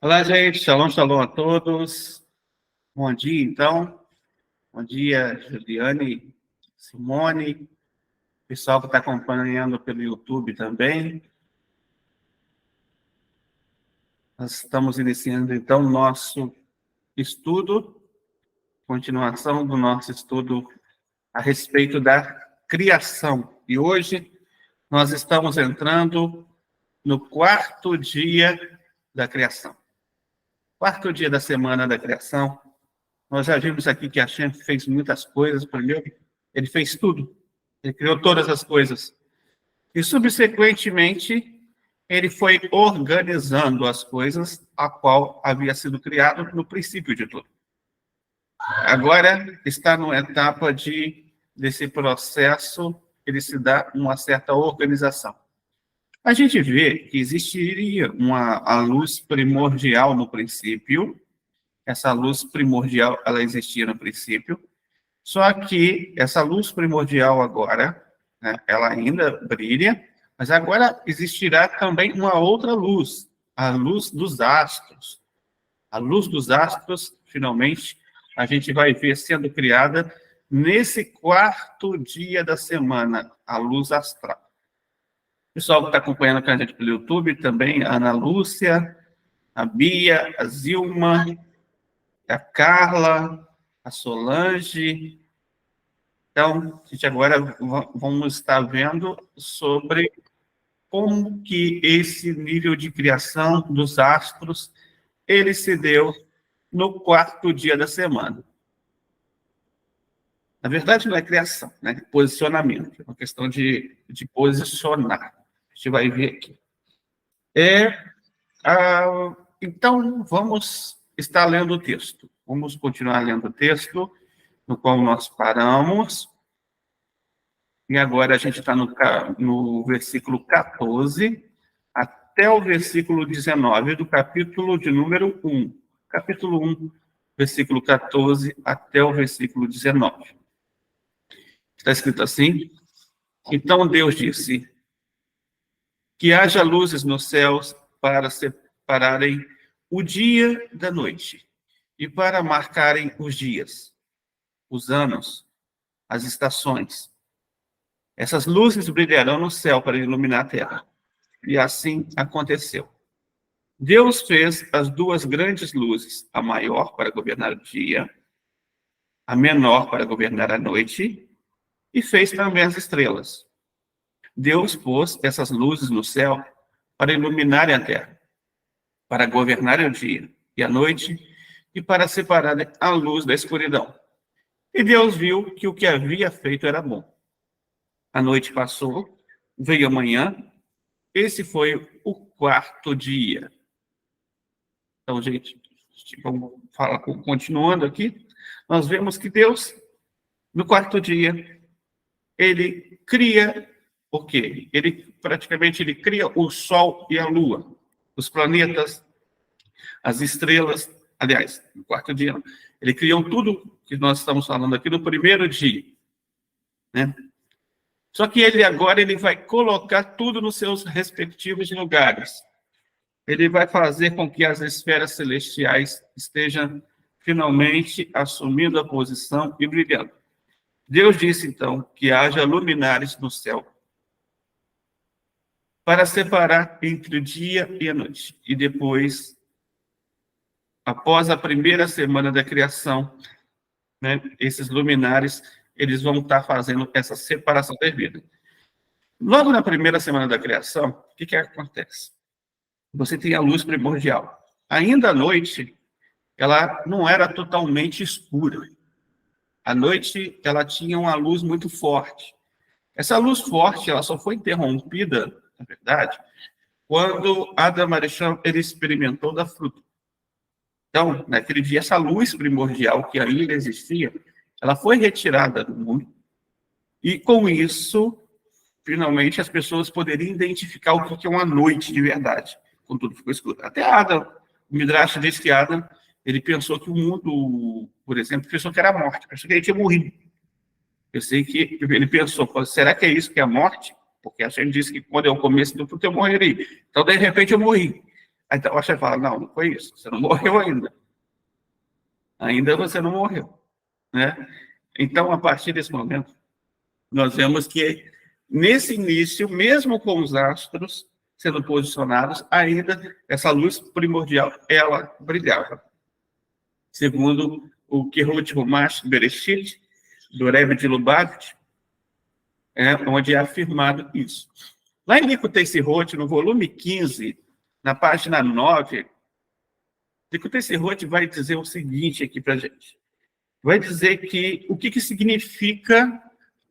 Olá, gente. Shalom, shalom a todos. Bom dia, então. Bom dia, Juliane, Simone, pessoal que está acompanhando pelo YouTube também. Nós estamos iniciando, então, nosso estudo, continuação do nosso estudo a respeito da criação. E hoje nós estamos entrando no quarto dia da criação. Quarto dia da semana da criação. Nós já vimos aqui que Hashem fez muitas coisas. Primeiro, ele fez tudo. Ele criou todas as coisas. E, subsequentemente, ele foi organizando as coisas a qual havia sido criado no princípio de tudo. Agora está numa etapa desse processo, ele se dá uma certa organização. A gente vê que existiria a luz primordial no princípio. Essa luz primordial, ela existia no princípio. Só que essa luz primordial agora, né, ela ainda brilha, mas agora existirá também uma outra luz, a luz dos astros. A luz dos astros, finalmente, a gente vai ver sendo criada nesse quarto dia da semana, a luz astral. O pessoal que está acompanhando com a gente pelo YouTube também, a Ana Lúcia, a Bia, a Zilma, a Carla, a Solange. Então, a gente agora vamos estar vendo sobre como que esse nível de criação dos astros, ele se deu no quarto dia da semana. Na verdade, não é criação, né? Posicionamento. É uma questão de posicionar. A gente vai ver aqui. Então, vamos estar lendo o texto. Vamos continuar lendo o texto no qual nós paramos. E agora a gente está no versículo 14 até o versículo 19 do capítulo de número 1. Capítulo 1, versículo 14 até o versículo 19. Está escrito assim: Então Deus disse: que haja luzes nos céus para separarem o dia da noite e para marcarem os dias, os anos, as estações. Essas luzes brilharão no céu para iluminar a terra. E assim aconteceu. Deus fez as duas grandes luzes, a maior para governar o dia, a menor para governar a noite, e fez também as estrelas. Deus pôs essas luzes no céu para iluminarem a terra, para governarem o dia e a noite, e para separarem a luz da escuridão. E Deus viu que o que havia feito era bom. A noite passou, veio a manhã, esse foi o quarto dia. Então, gente, vamos falar, continuando aqui, nós vemos que Deus, no quarto dia, ele cria o quê? Ele cria o Sol e a Lua, os planetas, as estrelas. Aliás, no quarto dia, ele criou tudo que nós estamos falando aqui no primeiro dia, né? Só que agora ele vai colocar tudo nos seus respectivos lugares. Ele vai fazer com que as esferas celestiais estejam finalmente assumindo a posição e brilhando. Deus disse, então, que haja luminares no céu para separar entre o dia e a noite. E depois, após a primeira semana da criação, né, esses luminares, eles vão estar fazendo essa separação devida. Logo na primeira semana da criação, o que acontece? Você tem a luz primordial. Ainda à noite, ela não era totalmente escura. À noite, ela tinha uma luz muito forte. Essa luz forte, ela só foi interrompida, na verdade, quando Adam Arisham, ele experimentou da fruta. Então, naquele dia, essa luz primordial que ainda existia, ela foi retirada do mundo. E com isso, finalmente, as pessoas poderiam identificar o que é uma noite de verdade, quando tudo ficou escuro. Até Adam, o Midrash diz que Adam, ele pensou que o mundo, por exemplo, pensou que era a morte, pensou que ele tinha morrido. Eu sei que ele pensou, será que é isso que é a morte? Porque a gente disse que quando é o começo do tudo eu morreria. Então, de repente, eu morri. Aí então, o chefe fala, não foi isso, você não morreu ainda. Ainda você não morreu, né? Então, a partir desse momento, nós vemos que, nesse início, mesmo com os astros sendo posicionados, ainda essa luz primordial, ela brilhava. Segundo o Kehut Humash Bereshit, do Rebbe de Lubavitch, onde é afirmado isso. Lá em Likutei Sirot, no volume 15, na página 9, Likutei Sirot vai dizer o seguinte aqui para a gente. Vai dizer que o que significa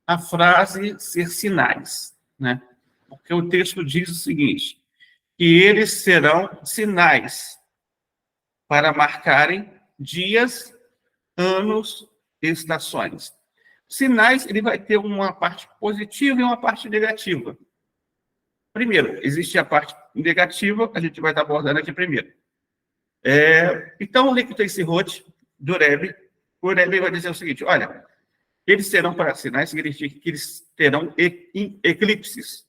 a frase ser sinais, né? Porque o texto diz o seguinte, que eles serão sinais para marcarem dias, anos e estações. Sinais, ele vai ter uma parte positiva e uma parte negativa. Primeiro, existe a parte negativa, a gente vai estar abordando aqui primeiro. Então, o Likutei Sirot do Rebbe, o Rebbe vai dizer o seguinte, olha, eles serão para sinais, significa que eles terão eclipses.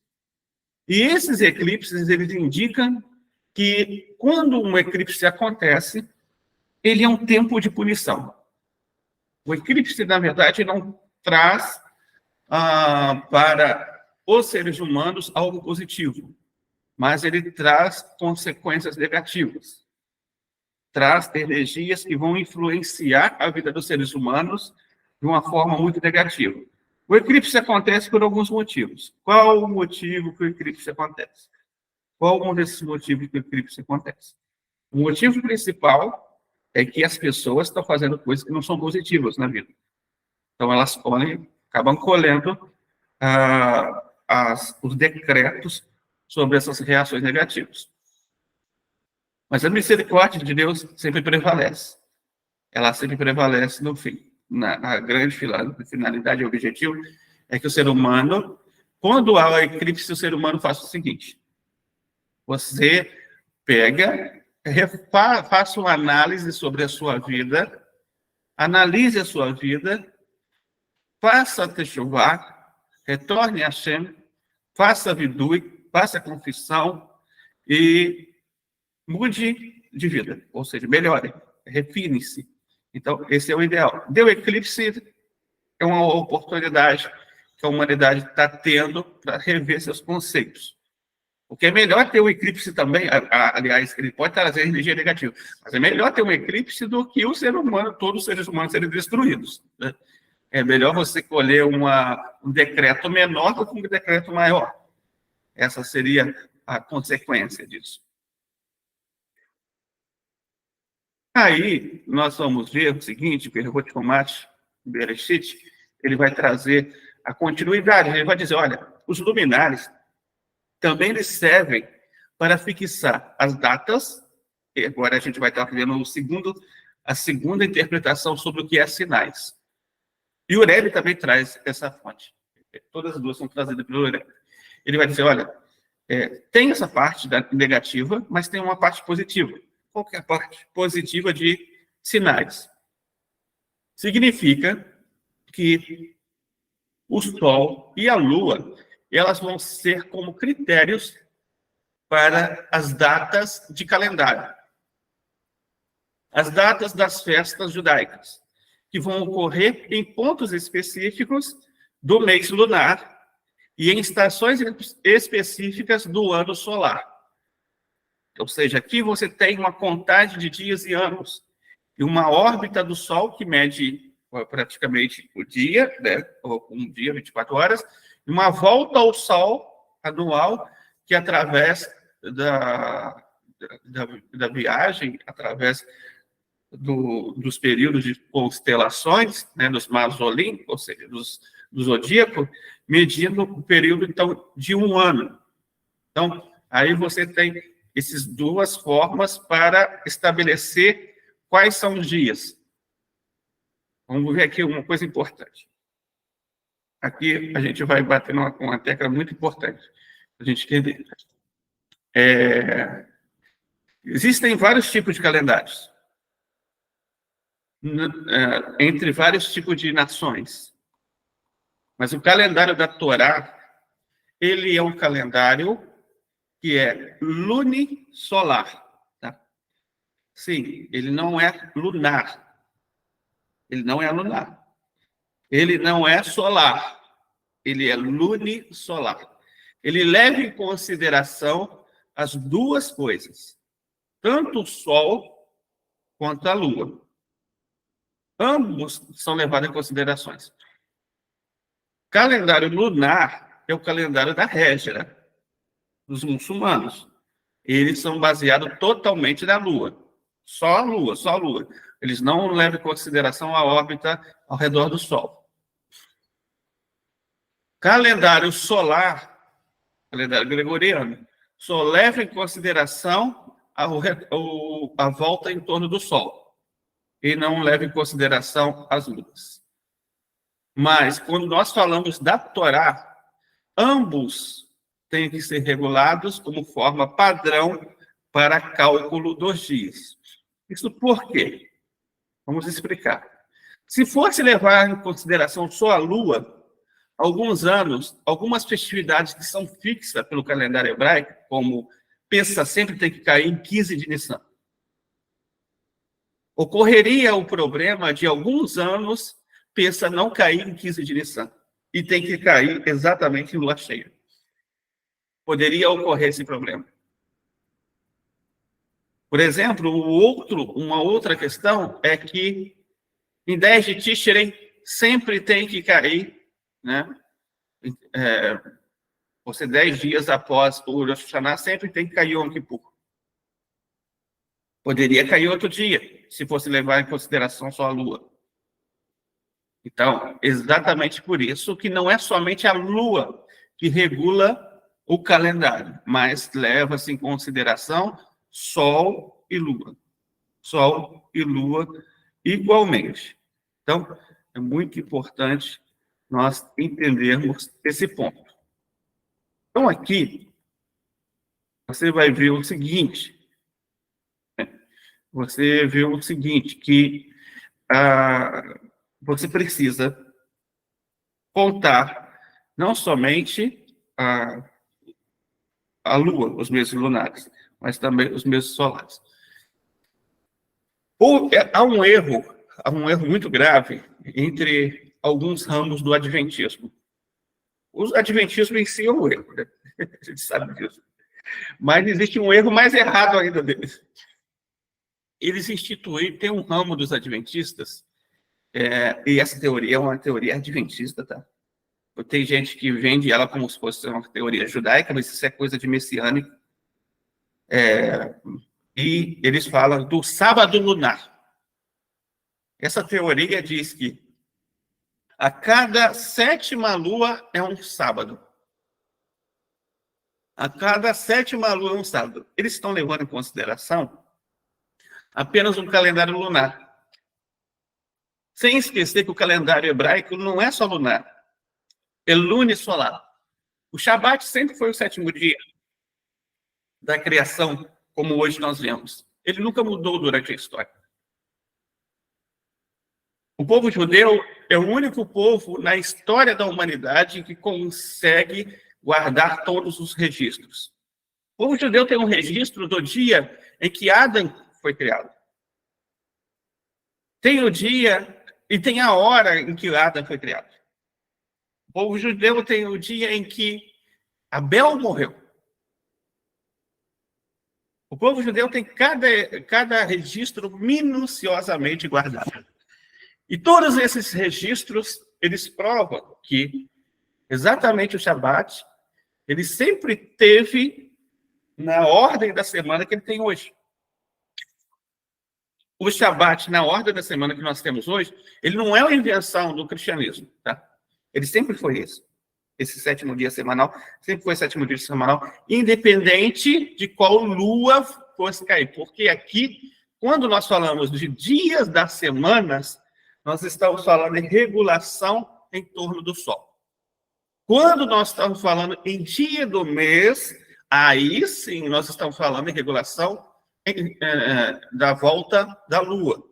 E esses eclipses, eles indicam que quando um eclipse acontece, ele é um tempo de punição. O eclipse, na verdade, não traz para os seres humanos algo positivo, mas ele traz consequências negativas. Traz energias que vão influenciar a vida dos seres humanos de uma forma muito negativa. O eclipse acontece por alguns motivos. Qual o motivo que o eclipse acontece? Qual um desses motivos que o eclipse acontece? O motivo principal é que as pessoas estão fazendo coisas que não são positivas na vida. Então, elas acabam colhendo os decretos sobre essas reações negativas. Mas a misericórdia de Deus sempre prevalece. Ela sempre prevalece no fim. Na grande finalidade e objetivo é que o ser humano, quando há o eclipse, o ser humano faz o seguinte. Você pega, faça uma análise sobre a sua vida, analise a sua vida, faça techuvá, retorne a Hashem, faça vidui, faça confissão e mude de vida, ou seja, melhore, refine-se. Então, esse é o ideal. Deu eclipse, é uma oportunidade que a humanidade está tendo para rever seus conceitos. Porque é melhor ter um eclipse também, aliás, ele pode trazer energia negativa, mas é melhor ter um eclipse do que o ser humano, todos os seres humanos serem destruídos, né? É melhor você colher um decreto menor do que um decreto maior. Essa seria a consequência disso. Aí, nós vamos ver o seguinte, que o Kehut Humash Bereshit, ele vai trazer a continuidade, ele vai dizer, olha, os luminares também eles servem para fixar as datas, e agora a gente vai estar vendo a segunda interpretação sobre o que é sinais. E o Rebbe também traz essa fonte. Todas as duas são trazidas pelo Rebbe. Ele vai dizer, olha, tem essa parte negativa, mas tem uma parte positiva. Qual que é a parte positiva de sinais? Significa que o Sol e a Lua, elas vão ser como critérios para as datas de calendário. As datas das festas judaicas, que vão ocorrer em pontos específicos do mês lunar e em estações específicas do ano solar. Ou seja, aqui você tem uma contagem de dias e anos, e uma órbita do Sol que mede praticamente o dia, né, um dia, 24 horas, e uma volta ao Sol anual que através da viagem, através dos períodos de constelações, né, dos masolímpicos, ou seja, do zodíaco, medindo o período, então, de um ano. Então, aí você tem essas duas formas para estabelecer quais são os dias. Vamos ver aqui uma coisa importante. Aqui a gente vai bater uma tecla muito importante para a gente entender. Existem vários tipos de calendários, entre vários tipos de nações. Mas o calendário da Torá, ele é um calendário que é lunisolar. Sim, ele não é lunar. Ele não é lunar. Ele não é solar. Ele é lunisolar. Ele leva em consideração as duas coisas, tanto o Sol quanto a Lua. Ambos são levados em considerações. Calendário lunar é o calendário da Hégira, dos muçulmanos. Eles são baseados totalmente na Lua. Só a Lua, só a Lua. Eles não levam em consideração a órbita ao redor do Sol. Calendário solar, calendário gregoriano, só leva em consideração a volta em torno do Sol. E não leva em consideração as luas. Mas, quando nós falamos da Torá, ambos têm que ser regulados como forma padrão para cálculo dos dias. Isso por quê? Vamos explicar. Se fosse levar em consideração só a Lua, alguns anos, algumas festividades que são fixas pelo calendário hebraico, como Pêssah sempre tem que cair em 15 de Nissan, ocorreria o problema de alguns anos Pêssah não cair em 15 de Nissan e tem que cair exatamente em lua cheia. Poderia ocorrer esse problema. Por exemplo, uma outra questão é que em 10 de Tishrei sempre tem que cair, né? Você 10 dias após o Rosh Hashanah sempre tem que cair o Yom Kippur. Poderia cair outro dia, se fosse levar em consideração só a Lua. Então, exatamente por isso que não é somente a Lua que regula o calendário, mas leva-se em consideração Sol e Lua. Sol e Lua igualmente. Então, é muito importante nós entendermos esse ponto. Então, aqui, você vai ver o seguinte. Você vê o seguinte, que você precisa contar não somente a Lua, os meses lunares, mas também os meses solares. Há um erro muito grave entre alguns ramos do adventismo. O adventismo em si é um erro, né? A gente sabe disso. Mas existe um erro mais errado ainda deles. Eles instituíram, tem um ramo dos adventistas, e essa teoria é uma teoria adventista, tá? Tem gente que vende ela como se fosse uma teoria judaica, mas isso é coisa de messiânico. E eles falam do sábado lunar. Essa teoria diz que a cada 7ª lua é um sábado. A cada 7ª lua é um sábado. Eles estão levando em consideração apenas um calendário lunar. Sem esquecer que o calendário hebraico não é só lunar, é lunisolar. O Shabat sempre foi o 7º dia da criação, como hoje nós vemos. Ele nunca mudou durante a história. O povo judeu é o único povo na história da humanidade que consegue guardar todos os registros. O povo judeu tem um registro do dia em que Adão foi criado. Tem o dia e tem a hora em que Adão foi criado. O povo judeu tem o dia em que Abel morreu. O povo judeu tem cada registro minuciosamente guardado. E todos esses registros, eles provam que exatamente o Shabat, ele sempre teve na ordem da semana que ele tem hoje. O Shabat, na ordem da semana que nós temos hoje, ele não é uma invenção do cristianismo, tá? Ele sempre foi isso. Esse 7º dia semanal, sempre foi o 7º dia semanal, independente de qual lua fosse cair. Porque aqui, quando nós falamos de dias das semanas, nós estamos falando em regulação em torno do Sol. Quando nós estamos falando em dia do mês, aí sim nós estamos falando em regulação da volta da Lua.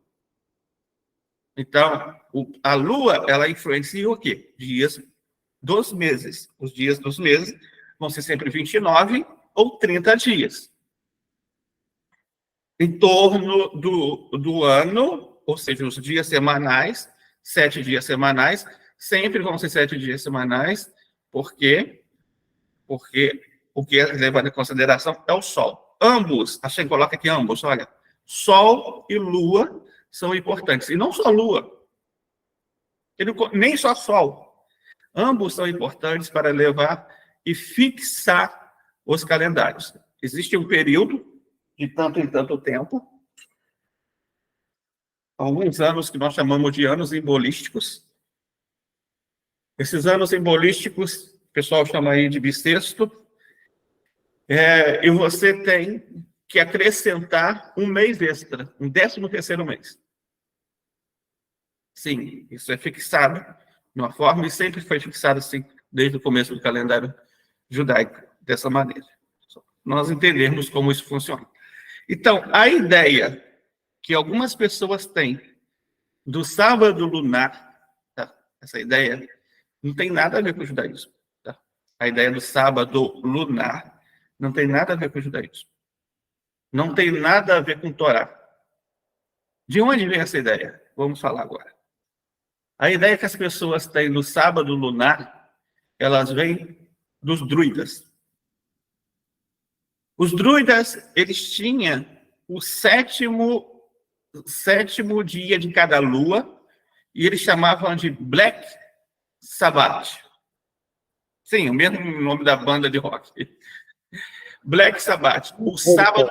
Então, a Lua, ela influencia o quê? Dias dos meses. Os dias dos meses vão ser sempre 29 ou 30 dias. em torno do ano, ou seja, os dias semanais, 7 dias semanais, sempre vão ser 7 dias semanais, porque o que é levado em consideração é o Sol. Ambos, a gente coloca aqui ambos, olha, Sol e Lua são importantes, e não só Lua, nem só Sol. Ambos são importantes para levar e fixar os calendários. Existe um período de tanto em tanto tempo, alguns anos que nós chamamos de anos embolísticos. Esses anos embolísticos, o pessoal chama aí de bissexto, e você tem que acrescentar um mês extra, um 13º mês. Sim, isso é fixado de uma forma e sempre foi fixado assim, desde o começo do calendário judaico, dessa maneira. Nós entendemos como isso funciona. Então, a ideia que algumas pessoas têm do sábado lunar, tá? Essa ideia não tem nada a ver com o judaísmo. Tá? A ideia do sábado lunar não tem nada a ver com o judaísmo. Não tem nada a ver com Torá. De onde vem essa ideia? Vamos falar agora. A ideia que as pessoas têm do sábado lunar, elas vêm dos druidas. Os druidas, eles tinham o sétimo dia de cada lua, e eles chamavam de Black Sabbath. Sim, o mesmo nome da banda de rock. Black Sabbath, o sábado.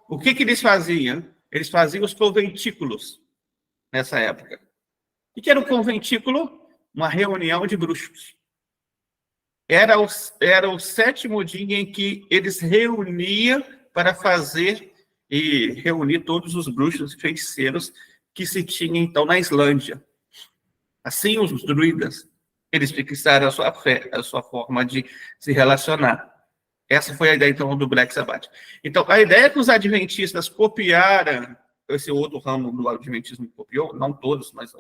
O que eles faziam? Eles faziam os conventículos nessa época. O que era um conventículo? Uma reunião de bruxos. Era o 7º dia em que eles reuniam para fazer e reunir todos os bruxos e feiticeiros que se tinha então na Islândia. Assim, os druidas, eles fixaram a sua fé, a sua forma de se relacionar. Essa foi a ideia, então, do Black Sabbath. Então, a ideia é que os adventistas copiaram, esse outro ramo do adventismo copiou, não todos, mas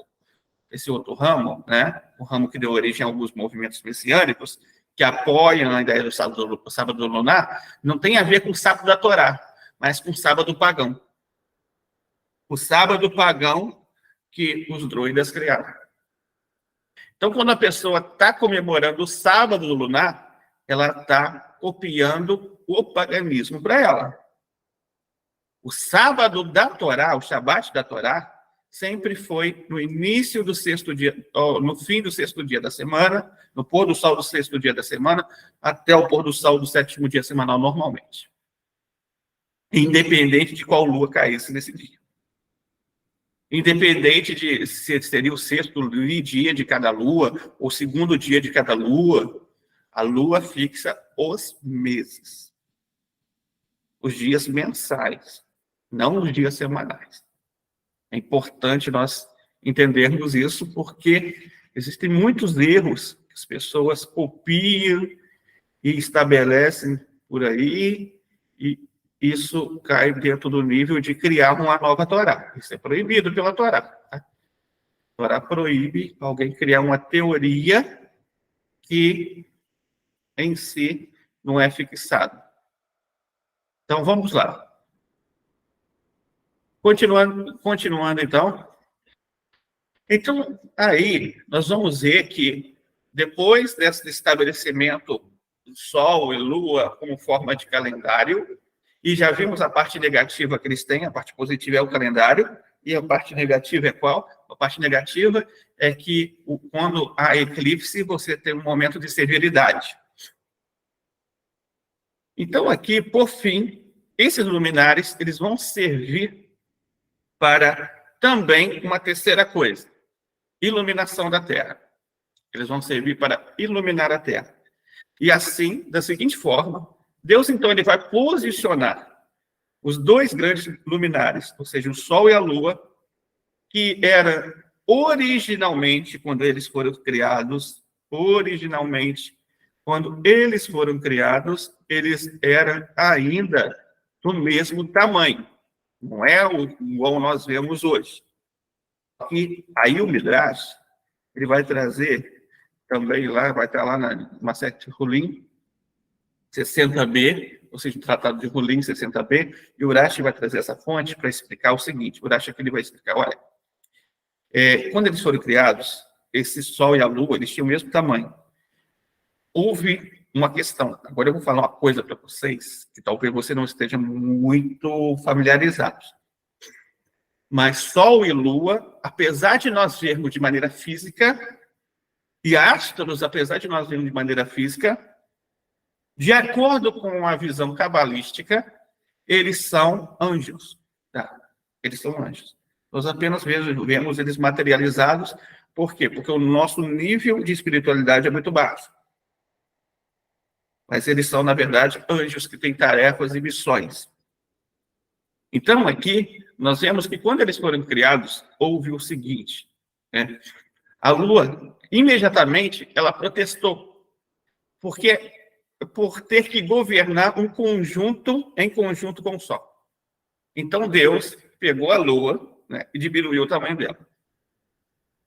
esse outro ramo, né? O ramo que deu origem a alguns movimentos messiânicos, que apoiam a ideia do sábado lunar, não tem a ver com o sábado da Torá, mas com o sábado pagão. O sábado pagão que os druidas criaram. Então, quando a pessoa está comemorando o sábado lunar, ela está copiando o paganismo para ela. O sábado da Torá, o Shabat da Torá, sempre foi no início do 6º dia, no fim do 6º dia da semana, no pôr do sol do 6º dia da semana, até o pôr do sol do 7º dia semanal, normalmente. Independente de qual lua caísse nesse dia. Independente de se seria o 6º dia de cada lua, ou 2º dia de cada lua, a lua fixa os meses. Os dias mensais, não os dias semanais. É importante nós entendermos isso, porque existem muitos erros que as pessoas copiam e estabelecem por aí, e isso cai dentro do nível de criar uma nova Torá. Isso é proibido pela Torá. Tá? A Torá proíbe alguém criar uma teoria que, em si, não é fixada. Então, vamos lá. Continuando, então. Então, aí, nós vamos ver que, depois desse estabelecimento do Sol e Lua como forma de calendário, e já vimos a parte negativa que eles têm, a parte positiva é o calendário, e a parte negativa é qual? A parte negativa é que, quando há eclipse, você tem um momento de severidade. Então, aqui, por fim, esses luminares, eles vão servir para também uma terceira coisa, iluminação da Terra. Eles vão servir para iluminar a Terra. E assim, da seguinte forma, Deus, então, ele vai posicionar os dois grandes luminares, ou seja, o Sol e a Lua, que era originalmente, quando eles foram criados, eles eram ainda do mesmo tamanho. Não é igual nós vemos hoje. E aí o Midrash, ele vai trazer também lá, vai estar lá na Masechet Hulin, 60b, ou seja, o Tratado de Rolim 60b, e Urashi vai trazer essa fonte para explicar o seguinte. Urashi aqui ele vai explicar, olha, quando eles foram criados, esse Sol e a Lua, eles tinham o mesmo tamanho. Houve uma questão. Agora eu vou falar uma coisa para vocês, que talvez você não esteja muito familiarizado. Mas Sol e Lua, apesar de nós vermos de maneira física, e astros, apesar de nós vermos de maneira física, de acordo com a visão cabalística, eles são anjos. Tá? Eles são anjos. Nós apenas vemos eles materializados. Por quê? Porque o nosso nível de espiritualidade é muito baixo. Mas eles são, na verdade, anjos que têm tarefas e missões. Então, aqui, nós vemos que quando eles foram criados, houve o seguinte, né? A Lua, imediatamente, ela protestou, porque por ter que governar um conjunto em conjunto com o Sol. Então, Deus pegou a Lua, né, e diminuiu o tamanho dela.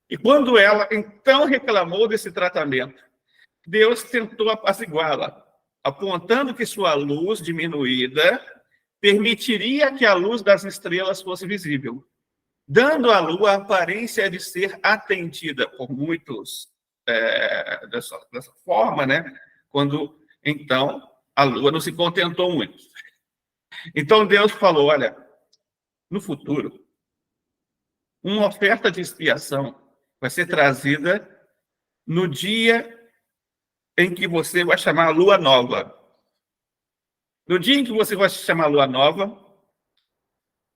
E quando ela, então, reclamou desse tratamento, Deus tentou apaziguá-la, apontando que sua luz diminuída permitiria que a luz das estrelas fosse visível, dando à Lua a aparência de ser atendida por muitos dessa forma, né? Quando, então, a Lua não se contentou muito. Então, Deus falou, olha, no futuro, uma oferta de expiação vai ser trazida no dia em que você vai chamar a Lua Nova. No dia em que você vai chamar a Lua Nova,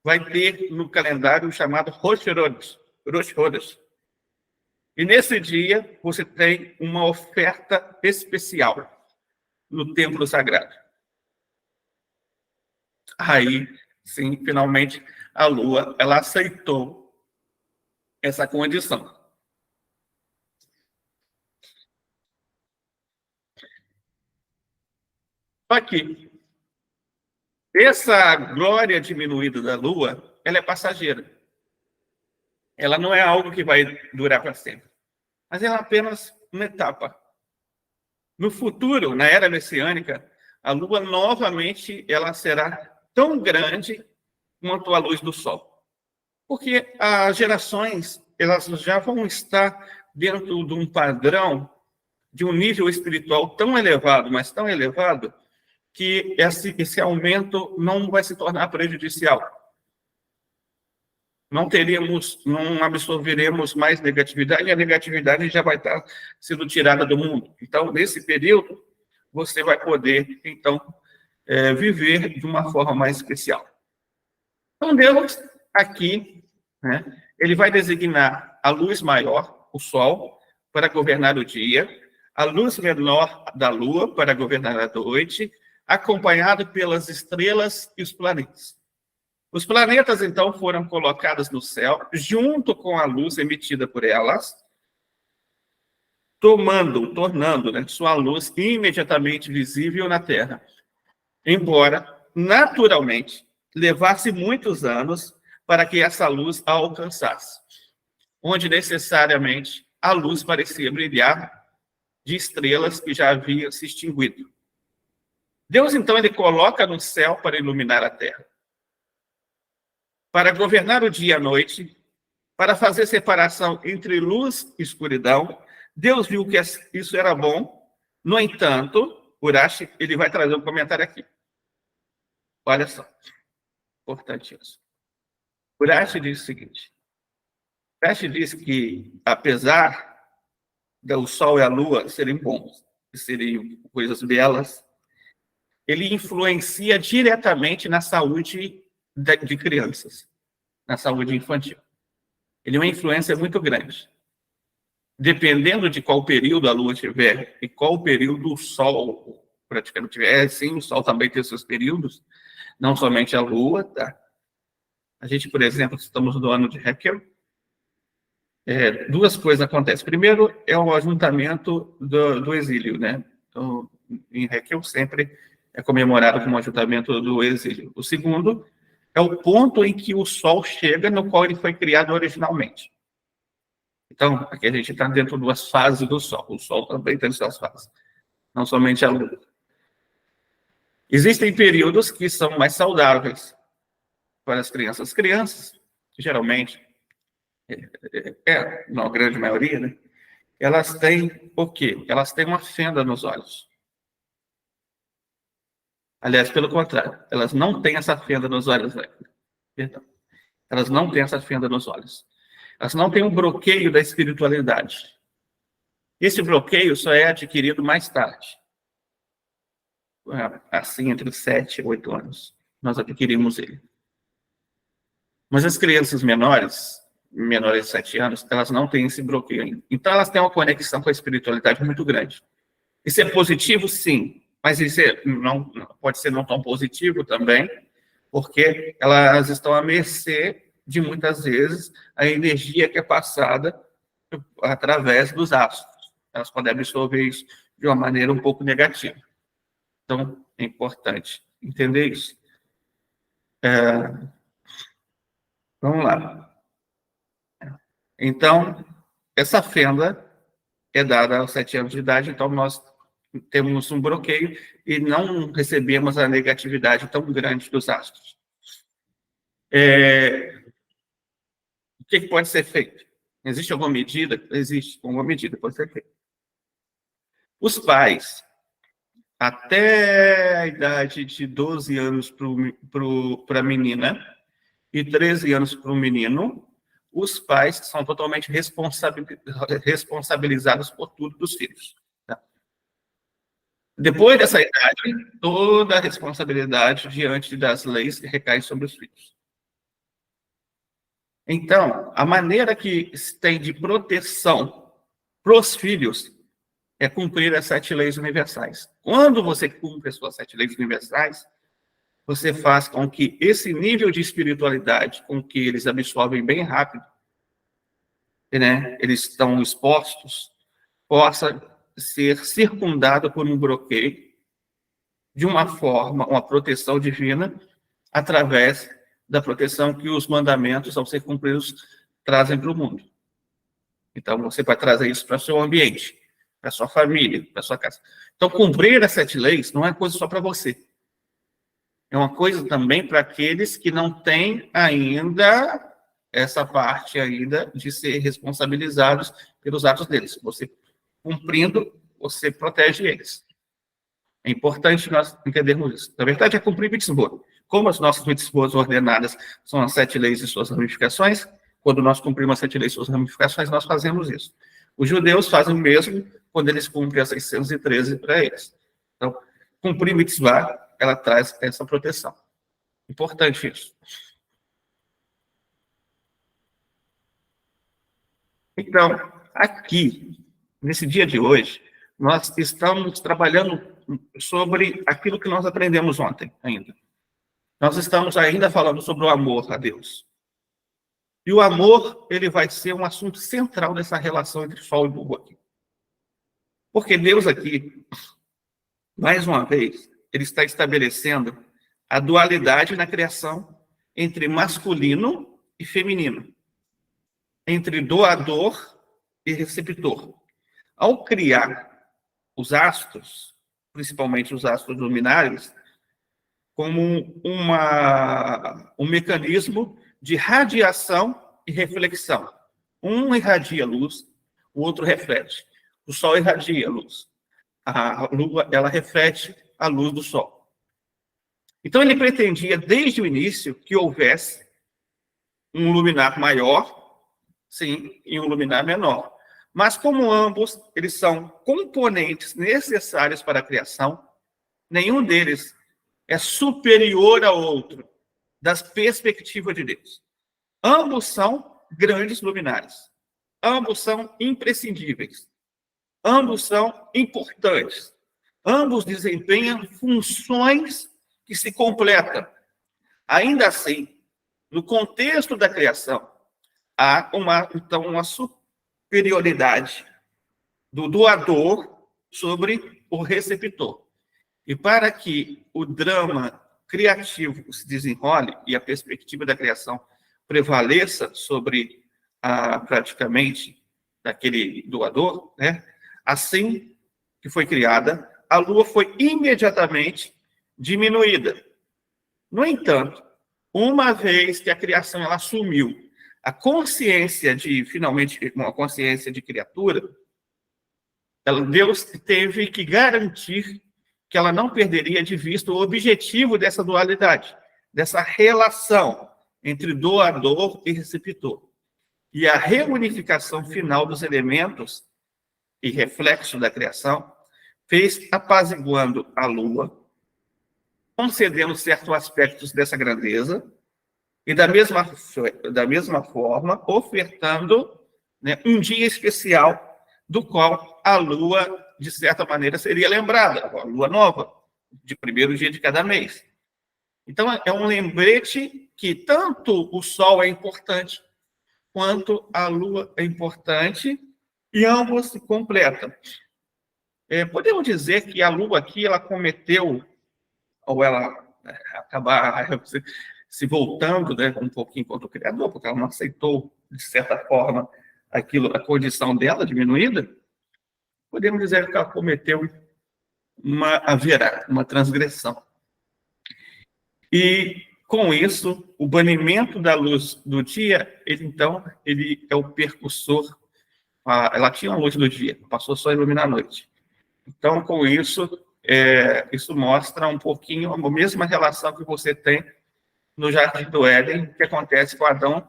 vai ter no calendário chamado Rosh Chodesh. E nesse dia, você tem uma oferta especial no templo sagrado. Aí, sim, finalmente, a Lua, ela aceitou essa condição. Aqui, essa glória diminuída da Lua, ela é passageira. Ela não é algo que vai durar para sempre. Mas ela é apenas uma etapa. No futuro, na era messiânica, a Lua novamente ela será tão grande quanto a luz do Sol. Porque as gerações elas já vão estar dentro de um padrão, de um nível espiritual tão elevado, mas tão elevado, que esse aumento não vai se tornar prejudicial. Não absorveremos mais negatividade, e a negatividade já vai estar sendo tirada do mundo. Então, nesse período, você vai poder, então, viver de uma forma mais especial. Então, Deus, aqui, né, ele vai designar a luz maior, o Sol, para governar o dia, a luz menor da Lua para governar a noite, acompanhado pelas estrelas e os planetas. Os planetas, então, foram colocados no céu, junto com a luz emitida por elas, tornando, né, sua luz imediatamente visível na Terra. Embora, naturalmente, levasse muitos anos para que essa luz a alcançasse, onde necessariamente a luz parecia brilhar de estrelas que já haviam se extinguido. Deus, então, ele coloca no céu para iluminar a Terra, para governar o dia e a noite, para fazer separação entre luz e escuridão. Deus viu que isso era bom. No entanto, Urashi, ele vai trazer um comentário aqui. Olha só, importante isso. Urashi diz o seguinte: Urashi diz que, apesar do Sol e a Lua serem bons, serem coisas belas, ele influencia diretamente na saúde de crianças, na saúde infantil. Ele é uma influência muito grande. Dependendo de qual período a Lua tiver e qual período o Sol praticamente tiver, sim, o Sol também tem seus períodos, não somente a Lua, tá? A gente, por exemplo, estamos no ano de Haeckel, duas coisas acontecem. Primeiro é o ajuntamento do exílio, né? Então, em Haeckel sempre é comemorado como ajuntamento do exílio. O segundo é o ponto em que o Sol chega, no qual ele foi criado originalmente. Então, aqui a gente está dentro de duas fases do Sol. O Sol também tem suas fases, não somente a Lua. Existem períodos que são mais saudáveis para as crianças. As crianças, geralmente, na grande maioria, né? Elas têm o quê? Elas têm uma fenda nos olhos. Aliás, pelo contrário, elas não têm essa fenda nos olhos. Perdão. Elas não têm essa fenda nos olhos. Elas não têm um bloqueio da espiritualidade. Esse bloqueio só é adquirido mais tarde. Assim, entre 7 e 8 anos, nós adquirimos ele. Mas as crianças menores de 7 anos, elas não têm esse bloqueio ainda. Então, elas têm uma conexão com a espiritualidade muito grande. Isso é positivo, sim, mas isso não pode ser não tão positivo também, porque elas estão à mercê de, muitas vezes, a energia que é passada através dos astros. Elas podem absorver isso de uma maneira um pouco negativa. Então, é importante entender isso. Vamos lá. Então, essa fenda é dada aos 7 anos de idade, então nós temos um bloqueio e não recebemos a negatividade tão grande dos astros. O que pode ser feito? Existe alguma medida? Existe alguma medida, pode ser feita. Os pais, até a idade de 12 anos para a menina e 13 anos para o menino, os pais são totalmente responsabilizados por tudo dos filhos. Tá? Depois dessa idade, toda a responsabilidade diante das leis recai sobre os filhos. Então, a maneira que se tem de proteção para os filhos é cumprir as 7 leis universais. Quando você cumpre as suas 7 leis universais, você faz com que esse nível de espiritualidade, com que eles absorvem bem rápido, né, eles estão expostos, possa ser circundado por um bloqueio de uma forma, uma proteção divina, através da proteção que os mandamentos, ao ser cumpridos, trazem para o mundo. Então, você vai trazer isso para o seu ambiente, para a sua família, para a sua casa. Então, cumprir as 7 leis não é coisa só para você. É uma coisa também para aqueles que não têm ainda essa parte ainda de ser responsabilizados pelos atos deles. Você, cumprindo, você protege eles. É importante nós entendermos isso. Na verdade, é cumprir mitzvot. Como as nossas mitzvot ordenadas são as 7 leis e suas ramificações, quando nós cumprimos as 7 leis e suas ramificações, nós fazemos isso. Os judeus fazem o mesmo quando eles cumprem as 613 para eles. Então, cumprir mitzvah, ela traz essa proteção. Importante isso. Então, aqui, nesse dia de hoje, nós estamos trabalhando sobre aquilo que nós aprendemos ontem ainda. Nós estamos ainda falando sobre o amor a Deus. E o amor, ele vai ser um assunto central nessa relação entre Sol e Burro aqui. Porque Deus aqui, mais uma vez, ele está estabelecendo a dualidade na criação entre masculino e feminino, entre doador e receptor. Ao criar os astros, principalmente os astros luminares, como um mecanismo de radiação e reflexão. Um irradia luz, o outro reflete. O Sol irradia luz. A Lua, ela reflete a luz do Sol. Então, ele pretendia, desde o início, que houvesse um luminar maior, sim, e um luminar menor. Mas, como ambos, eles são componentes necessários para a criação, nenhum deles é superior ao outro, das perspectivas de Deus. Ambos são grandes luminares. Ambos são imprescindíveis. Ambos são importantes. Ambos desempenham funções que se completam. Ainda assim, no contexto da criação, há então uma superioridade do doador sobre o receptor. E para que o drama criativo se desenrole e a perspectiva da criação prevaleça sobre praticamente daquele doador, né? Assim que foi criada, a Lua foi imediatamente diminuída. No entanto, uma vez que a criação ela assumiu a consciência de, finalmente, uma consciência de criatura, Deus teve que garantir que ela não perderia de vista o objetivo dessa dualidade, dessa relação entre doador e receptor. E a reunificação final dos elementos e reflexo da criação fez apaziguando a lua, concedendo certos aspectos dessa grandeza, e da mesma forma, ofertando, né, um dia especial, do qual a lua, de certa maneira, seria lembrada, a lua nova, de primeiro dia de cada mês. Então, é um lembrete que tanto o sol é importante, quanto a lua é importante, e ambos se completam. Podemos dizer que a lua aqui, ela cometeu, ou ela acabar se voltando, né, um pouquinho contra o Criador, porque ela não aceitou, de certa forma, a condição dela diminuída, podemos dizer que ela cometeu uma transgressão. E, com isso, o banimento da luz do dia, ele é o percussor. Ela tinha a luz do dia, passou só a iluminar a noite. Então, com isso, isso mostra um pouquinho a mesma relação que você tem no Jardim do Éden, que acontece com Adão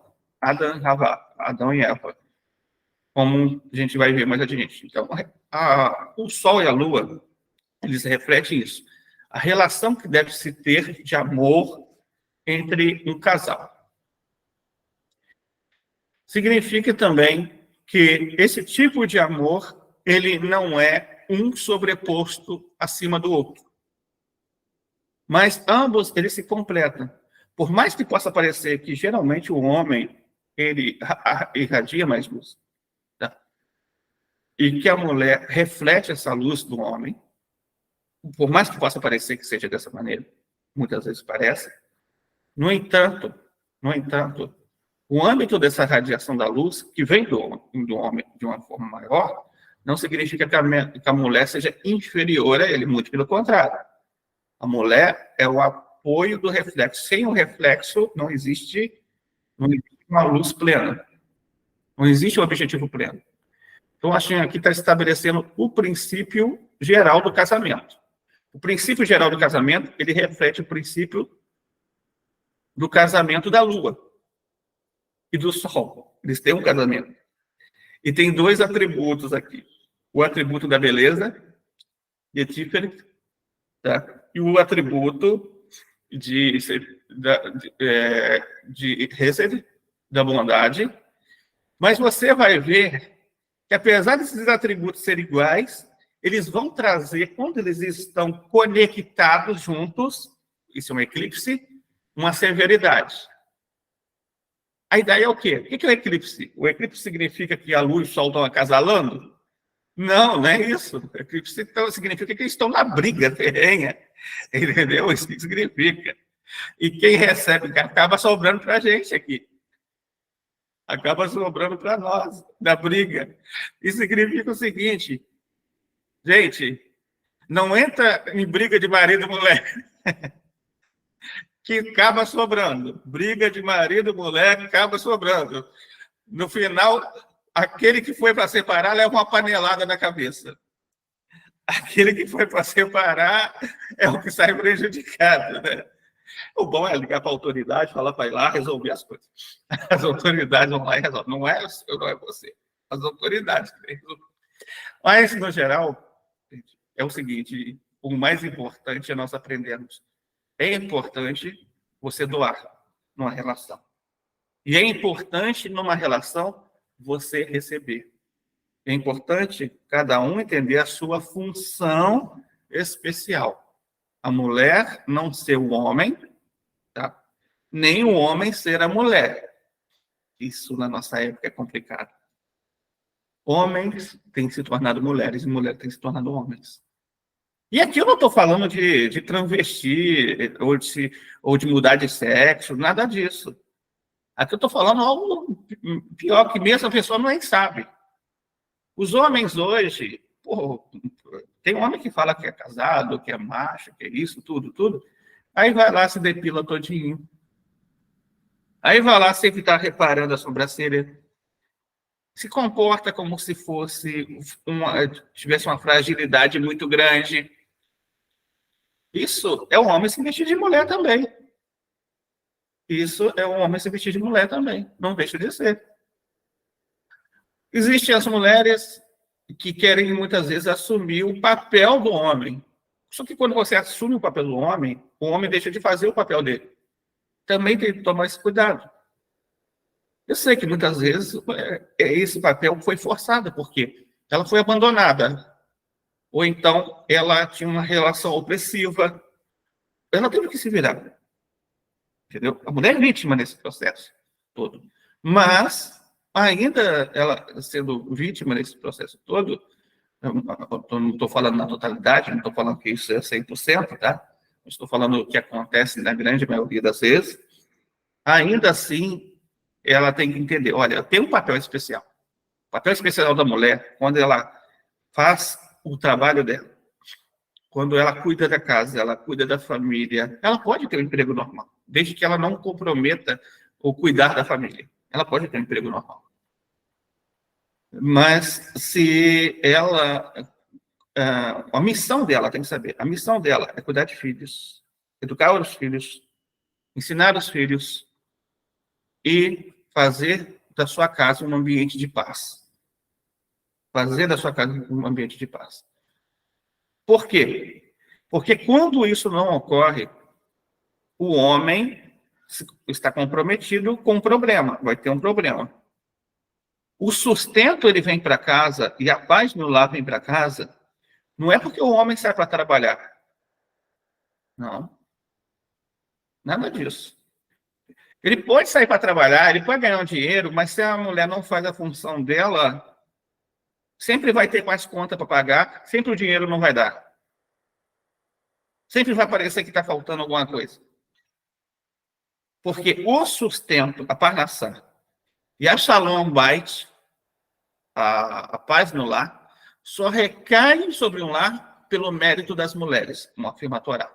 e Eva, como a gente vai ver mais adiante. Então, o Sol e a Lua, eles refletem isso. A relação que deve se ter de amor entre um casal. Significa também que esse tipo de amor, ele não é um sobreposto acima do outro. Mas ambos, eles se completam. Por mais que possa parecer que, geralmente, o homem, ele irradia mais luz, tá? E que a mulher reflete essa luz do homem, por mais que possa parecer que seja dessa maneira, muitas vezes parece. No entanto, o âmbito dessa radiação da luz, que vem do homem de uma forma maior, não significa que a mulher seja inferior a ele, muito pelo contrário. A mulher é o apoio do reflexo. Sem o reflexo, não existe uma luz plena. Não existe um objetivo pleno. Então, a gente aqui está estabelecendo o princípio geral do casamento. O princípio geral do casamento, ele reflete o princípio do casamento da Lua e do Sol. Eles têm um casamento. E tem dois atributos aqui. O atributo da beleza, de Tiferet, tá? E o atributo de Hesed, da bondade. Mas você vai ver que, apesar desses atributos serem iguais, eles vão trazer, quando eles estão conectados juntos, isso é um eclipse, uma severidade. A ideia é o quê? O que é o eclipse? O eclipse significa que a luz e o sol estão acasalando? Não, não é isso. O eclipse significa que eles estão na briga ferrenha. Entendeu? Isso que significa. E quem recebe acaba sobrando para a gente aqui. Acaba sobrando para nós, da briga. Isso significa o seguinte, gente, não entra em briga de marido e mulher, que acaba sobrando. Briga de marido e mulher que acaba sobrando. No final, aquele que foi para separar leva uma panelada na cabeça. Aquele que foi para separar é o que sai prejudicado, né? O bom é ligar para a autoridade, falar para ir lá resolver as coisas. As autoridades vão lá e resolvem. Não é você. As autoridades que resolver. Mas, no geral, é o seguinte, o mais importante é nós aprendermos. É importante você doar numa relação. E é importante, numa relação, você receber. É importante cada um entender a sua função especial. A mulher não ser o homem, tá? Nem o homem ser a mulher. Isso, na nossa época, é complicado. Homens têm se tornado mulheres e mulheres têm se tornado homens. E aqui eu não estou falando de travesti ou de mudar de sexo, nada disso. Aqui eu estou falando algo pior, que mesmo a pessoa nem sabe. Os homens hoje, Tem homem que fala que é casado, que é macho, que é isso, tudo. Aí vai lá, se depila todinho. Aí vai lá, sempre está reparando a sobrancelha. Se comporta como se tivesse uma fragilidade muito grande. Isso é um homem se vestir de mulher também. Isso é um homem se vestir de mulher também. Não deixa de ser. Existem as mulheres que querem muitas vezes assumir o papel do homem. Só que quando você assume o papel do homem, o homem deixa de fazer o papel dele. Também tem que tomar esse cuidado. Eu sei que muitas vezes esse papel foi forçado, porque ela foi abandonada. Ou então ela tinha uma relação opressiva. Ela teve que se virar. Entendeu? A mulher é vítima nesse processo todo. Mas, ainda ela sendo vítima nesse processo todo, eu não estou falando na totalidade, não estou falando que isso é 100%, tá? Estou falando o que acontece na grande maioria das vezes. Ainda assim, ela tem que entender, olha, tem um papel especial. O papel especial da mulher, quando ela faz o trabalho dela, quando ela cuida da casa, ela cuida da família, ela pode ter um emprego normal, desde que ela não comprometa o cuidar da família. Ela pode ter um emprego normal. Mas se ela... a missão dela, tem que saber, a missão dela é cuidar de filhos, educar os filhos, ensinar os filhos e fazer da sua casa um ambiente de paz. Fazer da sua casa um ambiente de paz. Por quê? Porque quando isso não ocorre, o homem está comprometido com um problema, vai ter um problema. O sustento ele vem para casa e a paz no lar vem para casa, não é porque o homem sai para trabalhar. Não. Nada disso. Ele pode sair para trabalhar, ele pode ganhar um dinheiro, mas se a mulher não faz a função dela, sempre vai ter mais conta para pagar, sempre o dinheiro não vai dar. Sempre vai parecer que está faltando alguma coisa. Porque o sustento, a parnassá e a shalom bait, a paz no lar, só recai sobre um lar pelo mérito das mulheres, como afirma a Torá.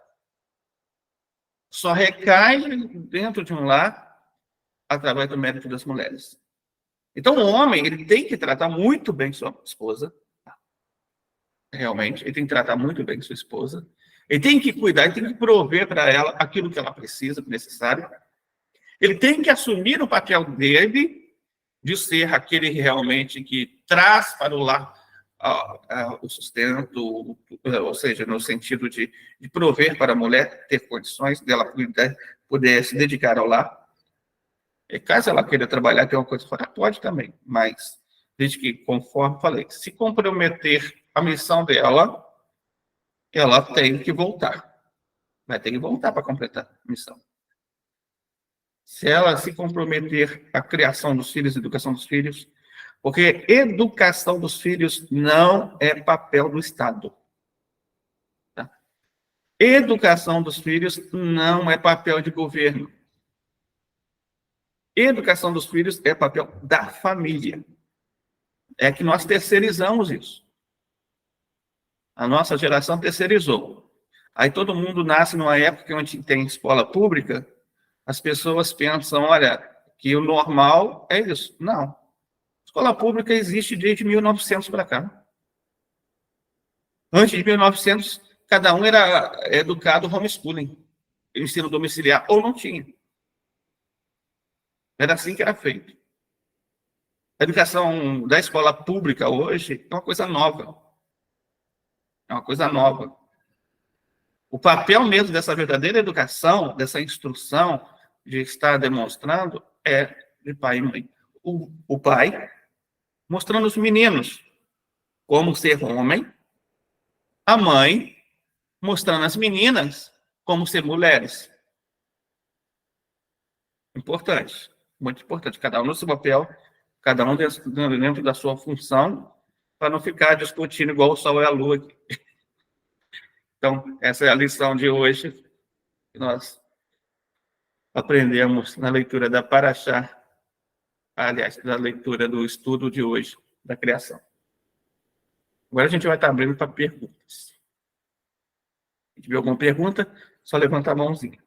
Só recai dentro de um lar através do mérito das mulheres. Então, o homem ele tem que tratar muito bem sua esposa. Realmente, ele tem que tratar muito bem sua esposa. Ele tem que cuidar, ele tem que prover para ela aquilo que ela precisa, necessário. Ele tem que assumir o papel dele de ser aquele realmente que traz para o lar o sustento, ou seja, no sentido de prover para a mulher ter condições dela poder se dedicar ao lar. E caso ela queira trabalhar, tem uma coisa fora, pode também, mas desde que, conforme falei, se comprometer a missão dela, ela tem que voltar. Vai ter que voltar para completar a missão. Se ela se comprometer à criação dos filhos, educação dos filhos, porque educação dos filhos não é papel do Estado. Tá? Educação dos filhos não é papel de governo. Educação dos filhos é papel da família. É que nós terceirizamos isso. A nossa geração terceirizou. Aí todo mundo nasce numa época onde tem escola pública, as pessoas pensam, olha, que o normal é isso. Não. Escola pública existe desde 1900 para cá. Antes de 1900, cada um era educado homeschooling, ensino domiciliar, ou não tinha. Era assim que era feito. A educação da escola pública hoje é uma coisa nova. É uma coisa nova. O papel mesmo dessa verdadeira educação, dessa instrução, de estar demonstrando, é de pai e mãe. O pai mostrando os meninos como ser homem, a mãe mostrando as meninas como ser mulheres. Importante, muito importante. Cada um no seu papel, cada um dentro da sua função, para não ficar discutindo igual o sol e a lua aqui. Então, essa é a lição de hoje que nós aprendemos na leitura da Paraxá, aliás, da leitura do estudo de hoje, da criação. Agora a gente vai estar abrindo para perguntas. Se tiver alguma pergunta, só levanta a mãozinha.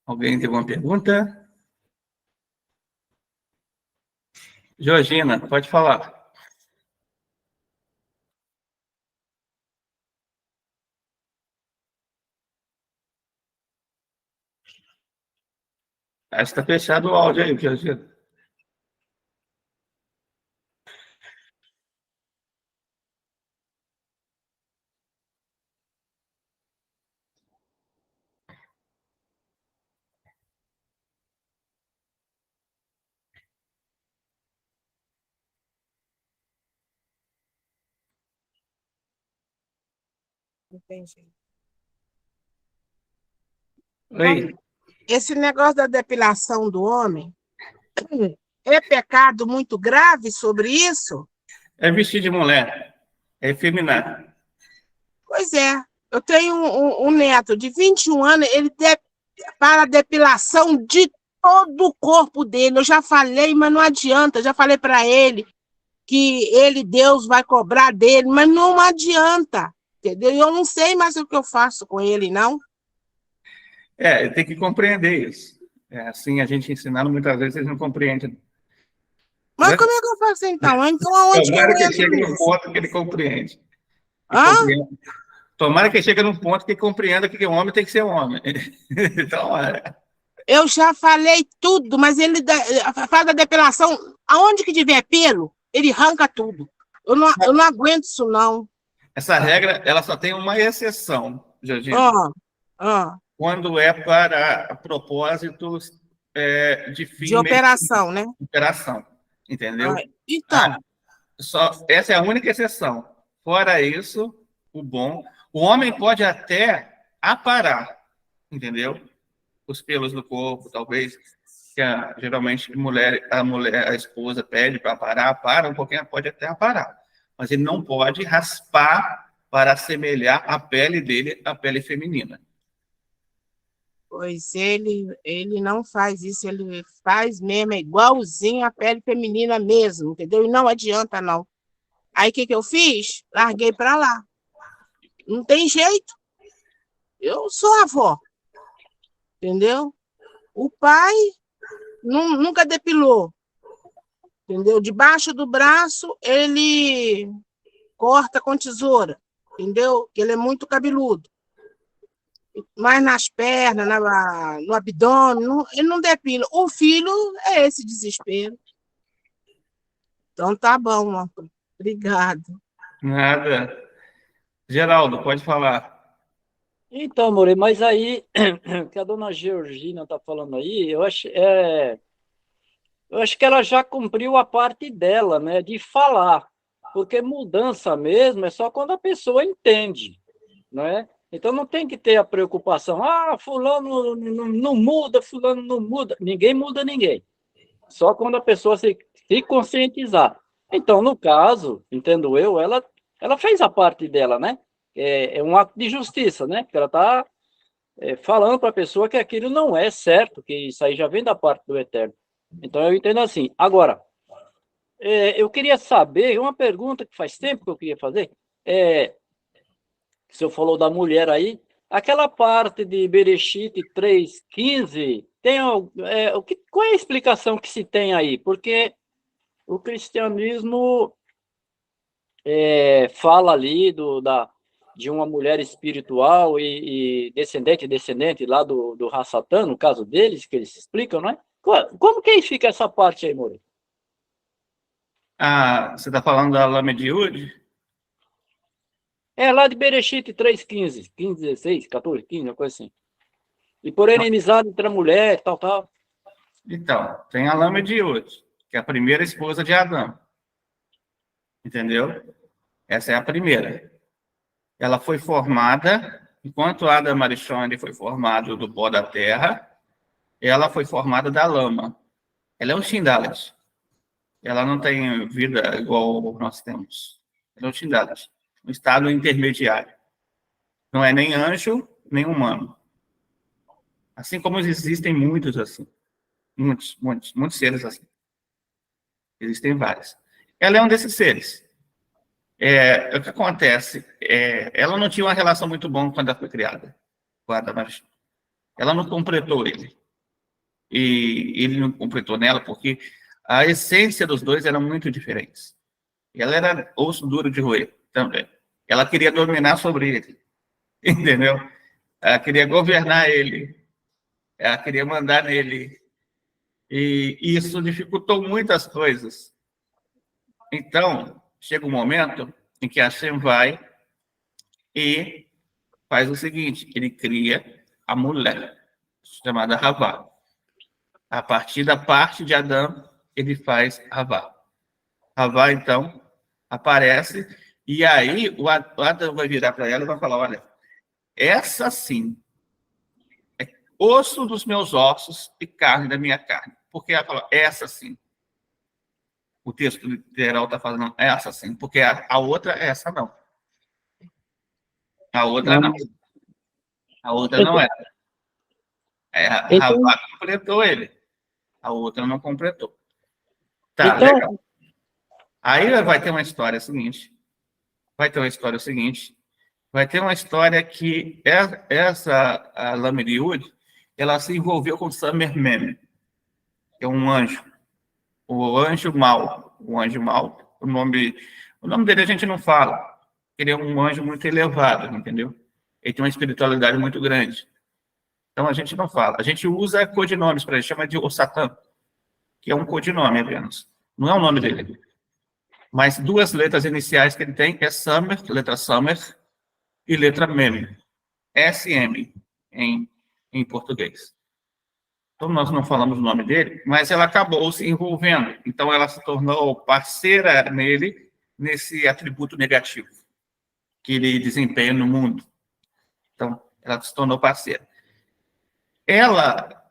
Alguém tem alguma pergunta? Georgina, pode falar. Acho que está fechado o áudio aí, Georgina. Entendi. Oi. Esse negócio da depilação do homem é pecado muito grave sobre isso? É vestir de mulher. É efeminado. Pois é. Eu tenho um neto de 21 anos, ele para a depilação de todo o corpo dele. Eu já falei, mas não adianta. Já falei para ele que Deus vai cobrar dele, mas não adianta. Entendeu? Eu não sei mais o que eu faço com ele, não. Tem que compreender isso. Assim, a gente ensinando, muitas vezes eles não compreendem. Mas como é que eu faço então? Então aonde que eu Tomara que entro chegue no nisso? ponto que ele compreende. Hã? Tomara que chegue num ponto que compreenda que o homem tem que ser homem. Então, Eu já falei tudo, mas ele faz a depilação. Aonde que tiver pelo, ele arranca tudo. Eu não aguento isso, não. essa regra, ela só tem uma exceção, Georgina. Ah, ah, Quando é para propósitos de de fim operação, né? de operação, Ah, entendeu? então, Essa é a única exceção. Fora isso, o homem pode até aparar, entendeu? Os pelos do corpo, talvez, que geralmente a esposa pede para aparar, para um pouquinho, pode até aparar, mas ele não pode raspar para assemelhar a pele dele à pele feminina. pois ele não faz isso, ele faz mesmo, é igualzinho a pele feminina mesmo, entendeu? E não adianta, não. Aí o que eu fiz? Larguei para lá. Não tem jeito. Eu sou avó, entendeu? O pai nunca depilou, entendeu? Debaixo do braço, ele corta com tesoura, entendeu? Que ele é muito cabeludo. Mas nas pernas, no abdômen, ele não depila. O filho é esse desespero. Então tá bom, Marco. Obrigado. Nada. Geraldo, pode falar. Então, More, mas aí, que a dona Georgina está falando aí, eu acho que ela já cumpriu a parte dela, né, de falar, porque mudança mesmo é só quando a pessoa entende, né? Então não tem que ter a preocupação, fulano não muda, fulano não muda. Ninguém muda ninguém, só quando a pessoa se conscientizar. Então, no caso, entendo eu, ela fez a parte dela, né? É um ato de justiça, né? Porque ela está falando para a pessoa que aquilo não é certo, que isso aí já vem da parte do Eterno. Então, eu entendo assim. Agora, eu queria saber, uma pergunta que faz tempo que eu queria fazer, o senhor falou da mulher aí, aquela parte de Bereshit 3:15, qual é a explicação que se tem aí? Porque o cristianismo fala ali de uma mulher espiritual e descendente lá do Rassatã, no caso deles, que eles explicam, não é? Como que fica essa parte aí, Moro? Você está falando da Lame de Yud? É lá de Bereshit 3:15, 15, 16, 14, 15, uma coisa assim. E por inimizade entre a mulher, tal. Então, tem a Lame de Yud, que é a primeira esposa de Adão. Entendeu? Essa é a primeira. Ela foi formada, enquanto Adam Marichone foi formado do pó da terra, ela foi formada da lama. Ela é um Shindalet. Ela não tem vida igual nós temos. Ela é um Shindalet. Um estado intermediário. Não é nem anjo, nem humano. Assim como existem muitos assim. Muitos seres assim. Existem vários. Ela é um desses seres. O que acontece? Ela não tinha uma relação muito boa quando ela foi criada. Ela não completou ele. E ele não completou nela porque a essência dos dois era muito diferentes. Ela era osso duro de roer também. Ela queria dominar sobre ele. Entendeu? Ela queria governar ele. Ela queria mandar nele. E isso dificultou muitas coisas. Então, chega um momento em que Hashem vai e faz o seguinte, ele cria a mulher, chamada Havá. A partir da parte de Adão, ele faz Havá. Havá, então, aparece, e aí o Adão vai virar para ela e vai falar, olha, essa sim é osso dos meus ossos e carne da minha carne. Porque ela fala, essa sim. O texto literal está falando essa sim, porque a outra, essa não. A outra não. A outra não é. A Havá completou ele. A outra não completou. Tá, então, legal. Aí vai ter uma história seguinte. Vai ter uma história que essa a Lamiriud, ela se envolveu com Samer Mem, que é um anjo. O anjo mau. O anjo mau. O nome dele a gente não fala. Ele é um anjo muito elevado, entendeu? Ele tem uma espiritualidade muito grande. Então a gente não fala. A gente usa codinomes para ele, chama de O Satã, que é um codinome apenas. Não é o nome dele. Mas duas letras iniciais que ele tem é Samer, letra Samer, e letra Mem. SM em português. Então nós não falamos o nome dele, mas ela acabou se envolvendo. Então ela se tornou parceira nele, nesse atributo negativo que ele desempenha no mundo. Então ela se tornou parceira. Ela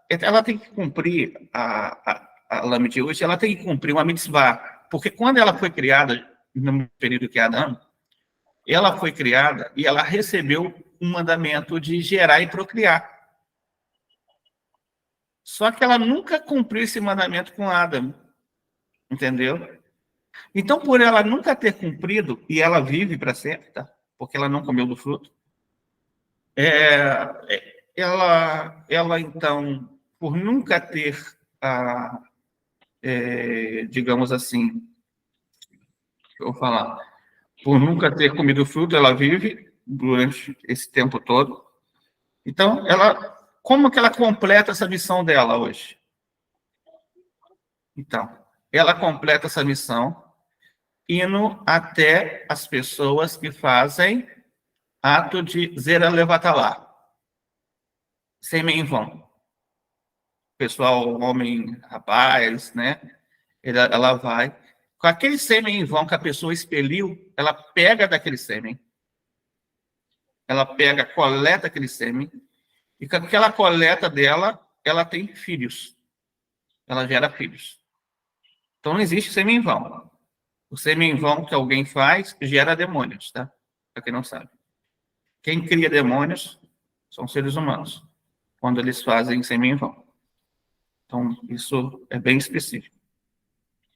tem que cumprir, a Lame de hoje, ela tem que cumprir uma mitzvah, porque quando ela foi criada, no período que é Adão, ela foi criada e ela recebeu um mandamento de gerar e procriar. Só que ela nunca cumpriu esse mandamento com Adão, entendeu? Então, por ela nunca ter cumprido, e ela vive para sempre, tá? Porque ela não comeu do fruto, ela então, por nunca ter, digamos assim, eu vou falar, por nunca ter comido fruto, ela vive durante esse tempo todo. Então, como que ela completa essa missão dela hoje? Então, ela completa essa missão indo até as pessoas que fazem ato de Zera Levatalá, sêmen em vão. Pessoal, homem, rapaz, né? Ela vai. Com aquele sêmen em vão que a pessoa expeliu, ela pega daquele sêmen. Ela pega, coleta aquele sêmen. E com aquela coleta dela, ela tem filhos. Ela gera filhos. Então não existe sêmen em vão. O sêmen em vão que alguém faz gera demônios, tá? Para quem não sabe. Quem cria demônios são seres humanos, quando eles fazem sêmen em vão. Então, isso é bem específico.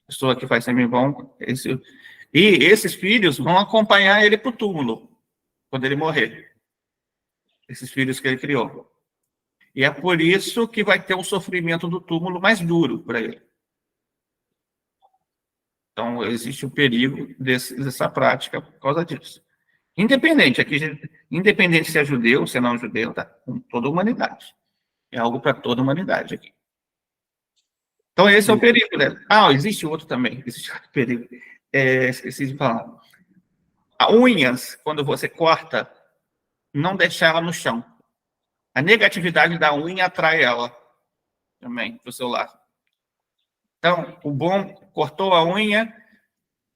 A pessoa que faz sêmen em vão, e esses filhos vão acompanhar ele para o túmulo, quando ele morrer. Esses filhos que ele criou. E é por isso que vai ter um sofrimento do túmulo mais duro para ele. Então, existe o perigo dessa prática por causa disso. Independente se é judeu, se não é judeu, tá? Com toda a humanidade. É algo para toda a humanidade aqui. Então, esse é o perigo, né? Existe outro também. Existe outro perigo. Esqueci de falar. As unhas, quando você corta, não deixar ela no chão. A negatividade da unha atrai ela também para o seu lado. Então, o bom, cortou a unha,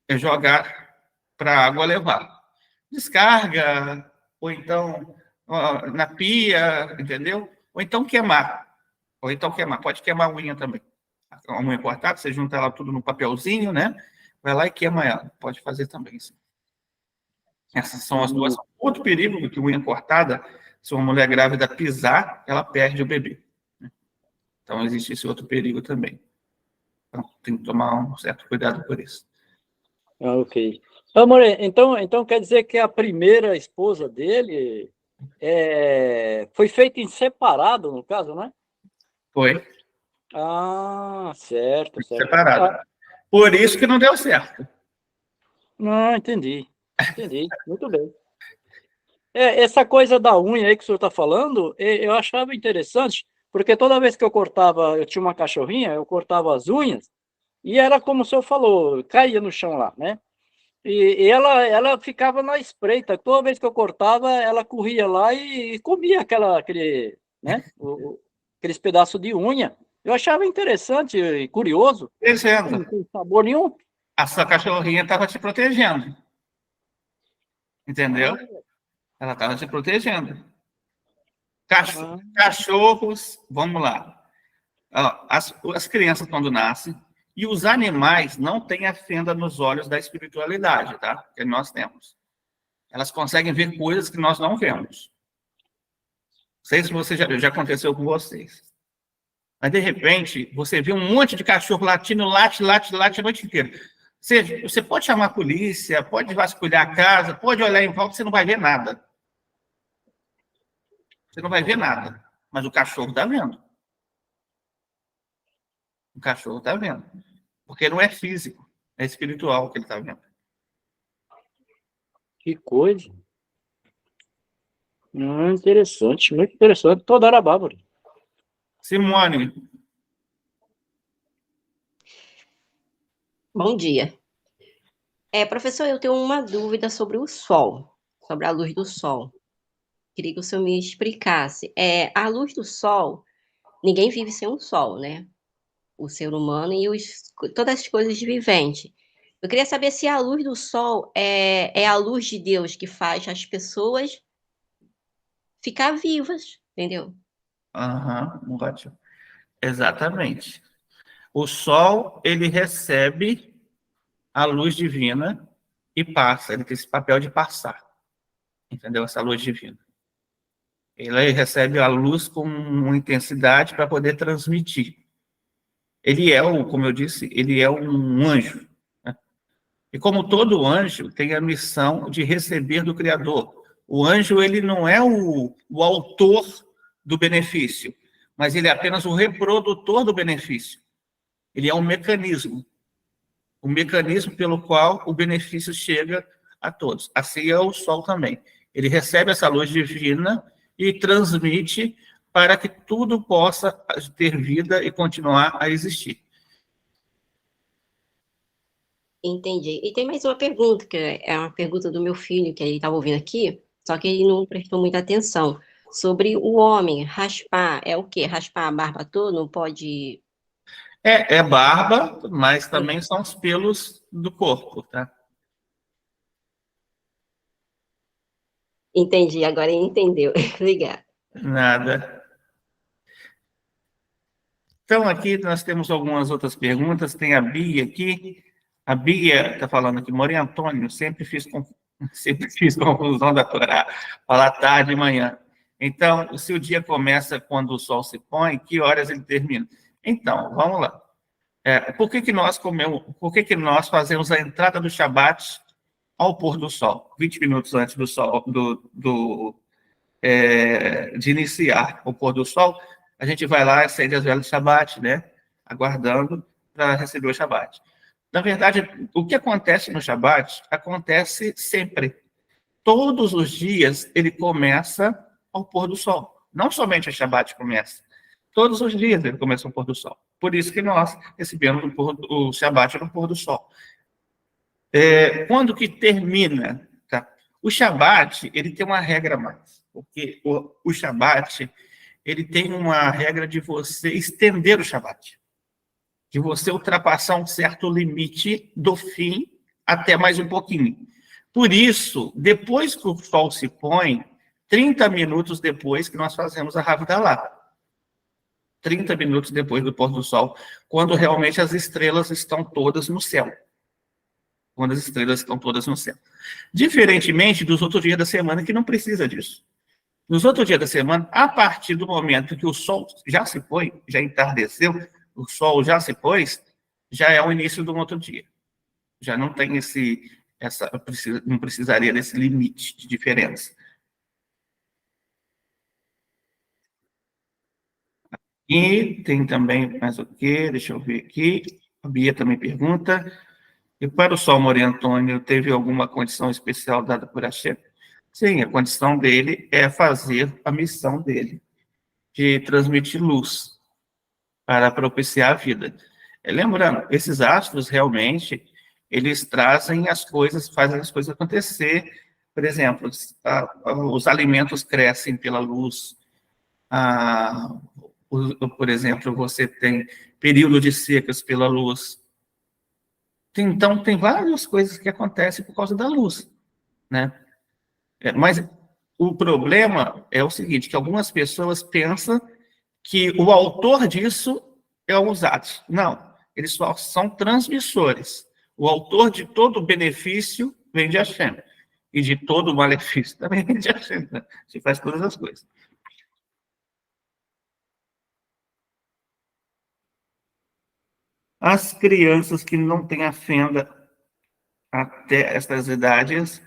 é jogar para a água levar. Descarga, ou então na pia, entendeu? Ou então queimar. Pode queimar a unha também. A unha cortada, você junta ela tudo no papelzinho, né? Vai lá e queima ela. Pode fazer também, sim. Essas são as duas. Outro perigo que unha cortada, se uma mulher grávida pisar, ela perde o bebê. Então, existe esse outro perigo também. Então, tem que tomar um certo cuidado por isso. Ok. Amor, então quer dizer que a primeira esposa dele foi feita em separado, no caso, né? Foi. Ah, certo. Separado. Por isso que não deu certo. Não, entendi. Muito bem. Essa coisa da unha aí que o senhor está falando, eu achava interessante, porque toda vez que eu cortava, eu tinha uma cachorrinha, eu cortava as unhas, e era como o senhor falou, caía no chão lá, né? E ela ficava na espreita. Toda vez que eu cortava, ela corria lá e comia aqueles pedaços de unha. Eu achava interessante e curioso. Dizendo, Não tem sabor nenhum. a sua cachorrinha estava te protegendo. Entendeu? Ela estava te protegendo. Cachorros, vamos lá. As crianças, quando nascem, e os animais não têm a fenda nos olhos da espiritualidade, tá? Que nós temos. Elas conseguem ver coisas que nós não vemos. Não sei se você já aconteceu com vocês. Mas, de repente, você vê um monte de cachorro latindo, late a noite inteira. Você pode chamar a polícia, pode vasculhar a casa, pode olhar em volta, você não vai ver nada. Você não vai ver nada. Mas o cachorro está vendo. O cachorro está vendo. Porque não é físico, é espiritual que ele está vendo. Que coisa. Interessante, muito interessante. Toda hora bárbaro. Simone. Bom dia. Professor, eu tenho uma dúvida sobre o sol, sobre a luz do sol. Queria que o senhor me explicasse. A luz do sol, ninguém vive sem um sol, né? O ser humano e todas as coisas viventes. Eu queria saber se a luz do sol é a luz de Deus que faz as pessoas ficar vivas, entendeu? Ótimo. Exatamente. O sol, ele recebe a luz divina e passa. Ele tem esse papel de passar. Entendeu? Essa luz divina. Ele recebe a luz com uma intensidade para poder transmitir. Ele como eu disse, ele é um anjo. Né? E como todo anjo, tem a missão de receber do Criador. O anjo, ele não é o autor do benefício, mas ele é apenas o reprodutor do benefício. Ele é um mecanismo pelo qual o benefício chega a todos. Assim é o sol também. Ele recebe essa luz divina e transmite para que tudo possa ter vida e continuar a existir. Entendi. E tem mais uma pergunta, que é uma pergunta do meu filho, que ele estava ouvindo aqui, só que ele não prestou muita atenção. Sobre o homem raspar, é o quê? Raspar a barba toda? Não pode... É barba, mas também são os pelos do corpo, tá? Entendi, agora ele entendeu. Obrigada. Nada. Então, aqui nós temos algumas outras perguntas. Tem a Bia aqui. A Bia está falando aqui, Maria Antônio, sempre fiz confusão da Torá, falar tarde e manhã. Então, se o dia começa quando o sol se põe, que horas ele termina? Então, vamos lá. Por que nós fazemos a entrada do Shabat ao pôr do sol? 20 minutos antes do sol, de iniciar o pôr do sol, a gente vai lá e acende as velas do Shabat, né? Aguardando para receber o Shabat. Na verdade, o que acontece no Shabat acontece sempre. Todos os dias ele começa ao pôr do sol. Não somente o Shabat começa. Todos os dias ele começa ao pôr do sol. Por isso que nós recebemos o Shabat no pôr do sol. Quando que termina? Tá? O Shabat, ele tem uma regra mais. Porque o Shabat, ele tem uma regra de você estender o Shabat. De você ultrapassar um certo limite do fim até mais um pouquinho. Por isso, depois que o sol se põe, 30 minutos depois que nós fazemos a Havdalah. 30 minutos depois do pôr do sol, quando realmente as estrelas estão todas no céu. Quando as estrelas estão todas no céu. Diferentemente dos outros dias da semana, que não precisa disso. Nos outros dias da semana, a partir do momento que o sol já se põe, já entardeceu, o sol já se pôs, já é o início do outro dia. Já não tem não precisaria desse limite de diferença. E tem também mais o quê? Deixa eu ver aqui. A Bia também pergunta. E para o Sol Maria Antônio, teve alguma condição especial dada por Hashem? Sim, a condição dele é fazer a missão dele, de transmitir luz para propiciar a vida. Lembrando, esses astros realmente, eles trazem as coisas, fazem as coisas acontecer. Por exemplo, os alimentos crescem pela luz. Por exemplo, você tem período de secas pela luz. Então, tem várias coisas que acontecem por causa da luz, né? Mas o problema é o seguinte, que algumas pessoas pensam que o autor disso é os atos. Não, eles só são transmissores. O autor de todo benefício vem de Hashem. E de todo malefício também vem de Hashem. Né? Você faz todas as coisas. As crianças que não têm a fenda até essas idades,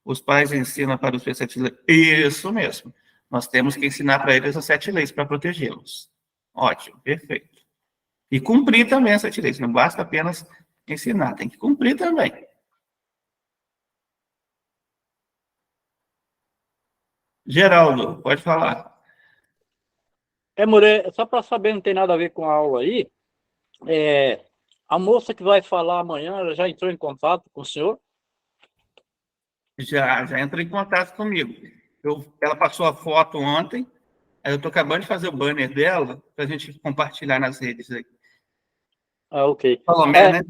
os pais ensinam para os 7 leis. Isso mesmo. Nós temos que ensinar para eles as 7 leis para protegê-los. Ótimo, perfeito. E cumprir também as 7 leis. Não basta apenas ensinar, tem que cumprir também. Geraldo, pode falar. More, só para saber, não tem nada a ver com a aula aí. A moça que vai falar amanhã, ela já entrou em contato com o senhor? Já entrou em contato comigo. Ela passou a foto ontem, aí eu estou acabando de fazer o banner dela para a gente compartilhar nas redes aí. Ah, ok. Salomé,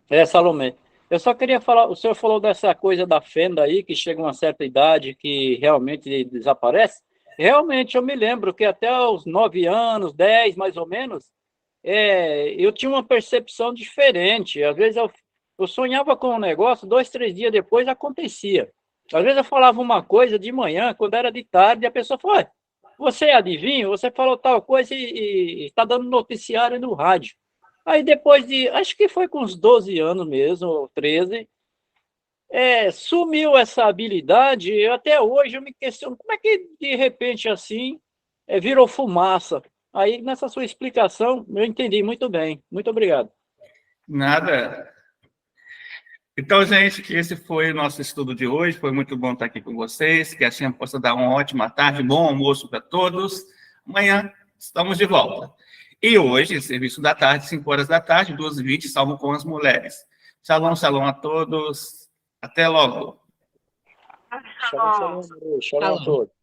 né? Salomé. Eu só queria falar, o senhor falou dessa coisa da fenda aí, que chega a uma certa idade que realmente desaparece. Realmente, eu me lembro que até os 9 anos, 10 mais ou menos, eu tinha uma percepção diferente. Às vezes eu sonhava com um negócio, 2, 3 dias depois acontecia. Às vezes eu falava uma coisa de manhã, quando era de tarde, a pessoa falou, você é adivinho? Você falou tal coisa e está dando noticiário no rádio. Aí depois acho que foi com uns 12 anos mesmo, ou 13, sumiu essa habilidade, e até hoje eu me questiono, como é que de repente assim, virou fumaça? Aí nessa sua explicação eu entendi muito bem. Muito obrigado. Nada. Então, gente, esse foi o nosso estudo de hoje. Foi muito bom estar aqui com vocês. Que a Shem possa dar uma ótima tarde, bom almoço para todos. Amanhã estamos de volta. E hoje, serviço da tarde, 5 horas da tarde, 12h20, Salmo com as Mulheres. Shalom, shalom a todos. Até logo. Shalom a todos.